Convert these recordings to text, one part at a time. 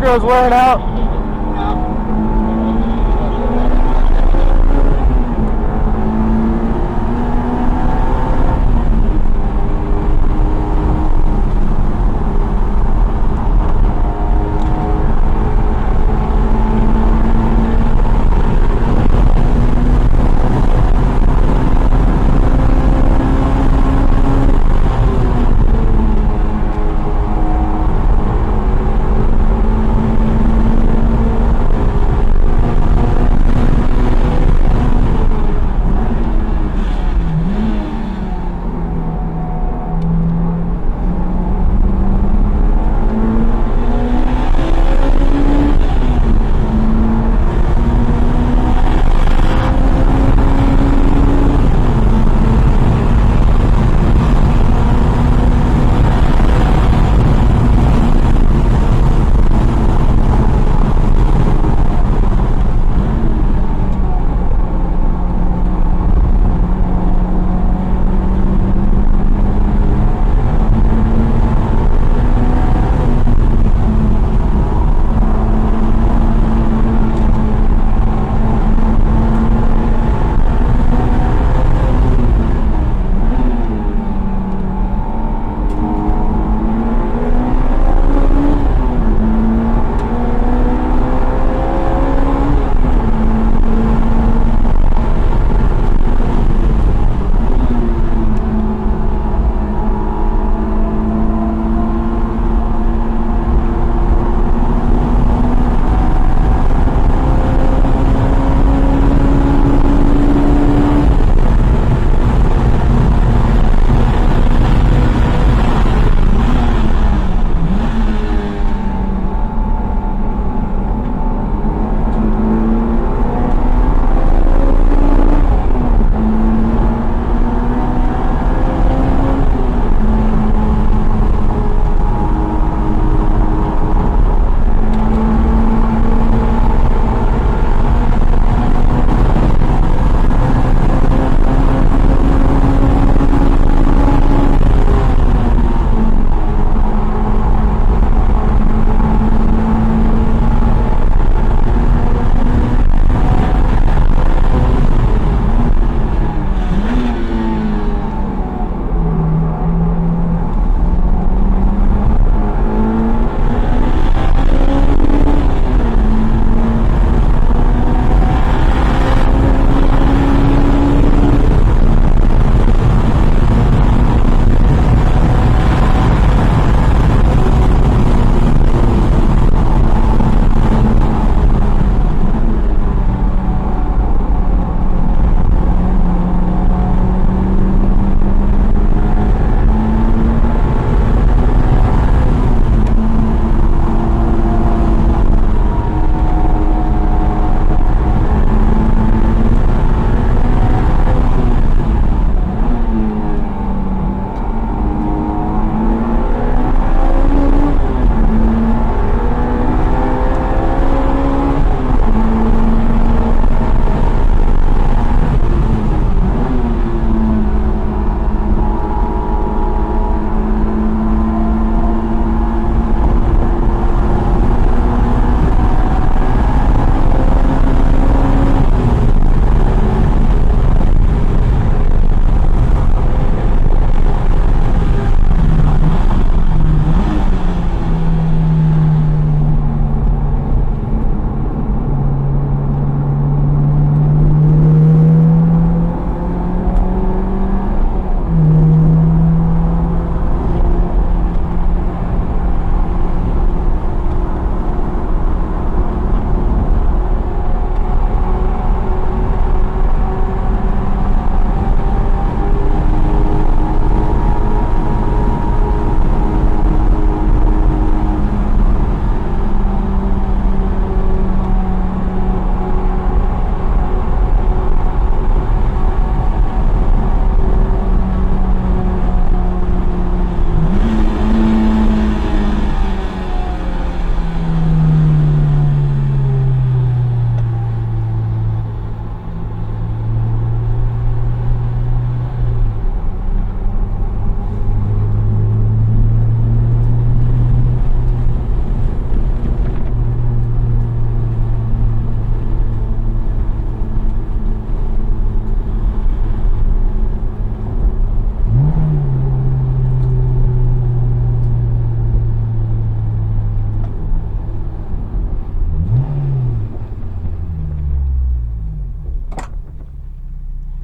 turbo's wearing out.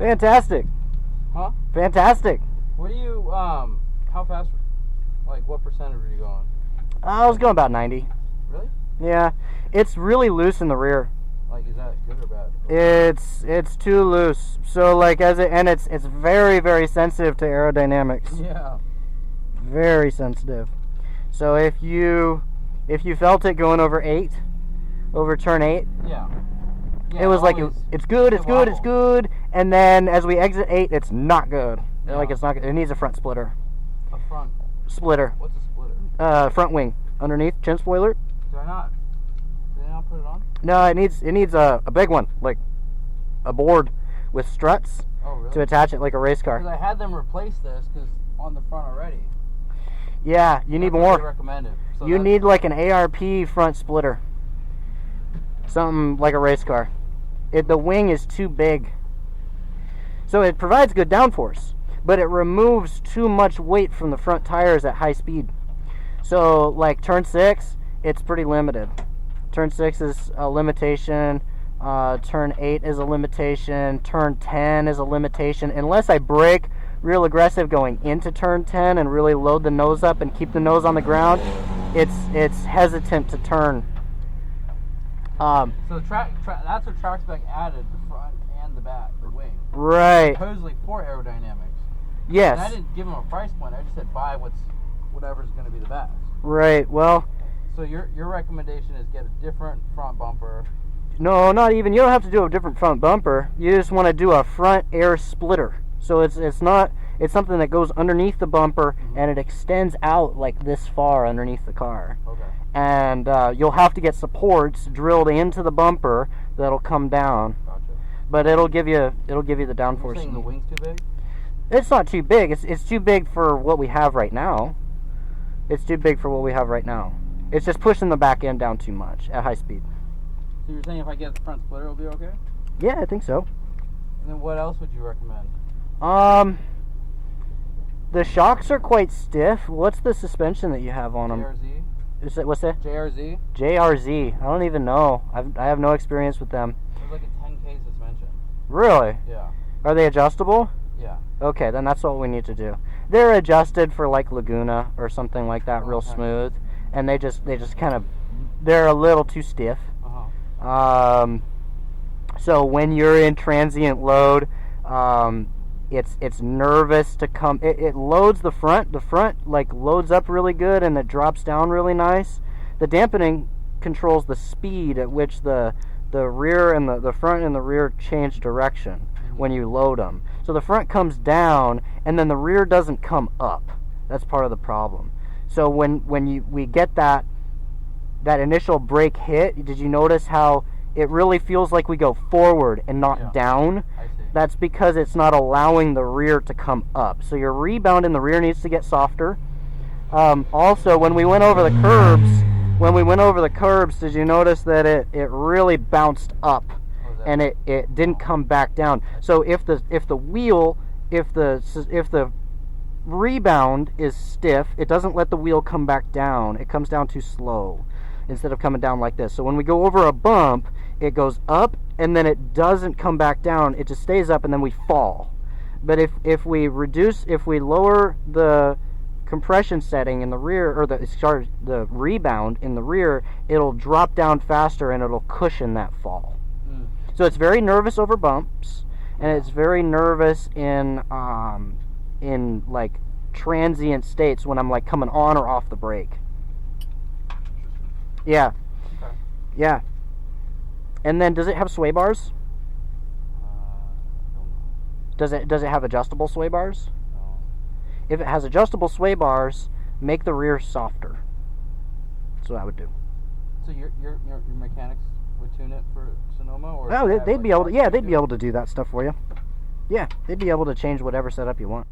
Fantastic. Huh? Fantastic. What do you, how fast, like, what percentage were you going? I was going about 90. Really? Yeah. It's really loose in the rear. Like, is that good or bad? It's too loose. So like it's very, very sensitive to aerodynamics. Yeah. Very sensitive. So if you felt it going over turn 8, Yeah. it was like it's good, it's good, it's good, and then as we exit 8, it's not good. Yeah. Like it's not good. It needs a front splitter. A front Splitter. What's a splitter? Front wing underneath chin spoiler. Did I not put it on? No, it needs a big one, like a board with struts to attach it like a race car. Because I had them replace this because on the front already. Yeah, you need more. What they recommended. So you need like an ARP front splitter. Something like a race car. The wing is too big. So it provides good downforce, but it removes too much weight from the front tires at high speed. So like turn 6, it's pretty limited. Turn 6 is a limitation. Turn 8 is a limitation. Turn 10 is a limitation. Unless I brake real aggressive going into turn 10 and really load the nose up and keep the nose on the ground, it's hesitant to turn. So that's what track spec added, the front and the back, the wing. Right. Supposedly for aerodynamics. Yes. And I didn't give them a price point. I just said buy whatever's going to be the best. Right. Well. So your recommendation is get a different front bumper. No, not even. You don't have to do a different front bumper. You just want to do a front air splitter. So it's something that goes underneath the bumper and it extends out like this far underneath the car. Okay. And you'll have to get supports drilled into the bumper that'll come down. Gotcha. But it'll give you the downforce. You're saying the wing's too big? It's not too big. It's too big for what we have right now. It's too big for what we have right now. It's just pushing the back end down too much at high speed. So you're saying if I get the front splitter, it'll be okay? Yeah, I think so. And then what else would you recommend? The shocks are quite stiff. What's the suspension that you have on them? JRZ? What's that? JRZ? JRZ. I don't even know. I have no experience with them. It's like a 10K suspension. Really? Yeah. Are they adjustable? Yeah. Okay, then that's what we need to do. They're adjusted for like Laguna or something like that, real smooth, and they just kind of, they're a little too stiff. So when you're in transient load, it's nervous to come. It loads the front. The front like loads up really good and it drops down really nice. The dampening controls the speed at which the rear and the front and the rear change direction when you load them. So the front comes down and then the rear doesn't come up. That's part of the problem. So when we get that initial brake hit, did you notice how it really feels like we go forward and not down? I see. That's because it's not allowing the rear to come up. So your rebound in the rear needs to get softer. Also, when we went over the curbs, did you notice that it really bounced up and it didn't come back down? So if the rebound is stiff, it doesn't let the wheel come back down. It comes down too slow instead of coming down like this. So when we go over a bump, it goes up and then it doesn't come back down. It just stays up and then we fall. But if we lower the compression setting in the rear, or the rebound in the rear, it'll drop down faster and it'll cushion that fall. So it's very nervous over bumps, and it's very nervous in like transient states when I'm like coming on or off the brake. Yeah. Okay. Yeah. And then does it have sway bars? Does it have adjustable sway bars? No. If it has adjustable sway bars, make the rear softer. That's what I would do. So your mechanics would tune it for Sonoma, or they'd be able to. Yeah, they'd be able to do that stuff for you. Yeah, they'd be able to change whatever setup you want.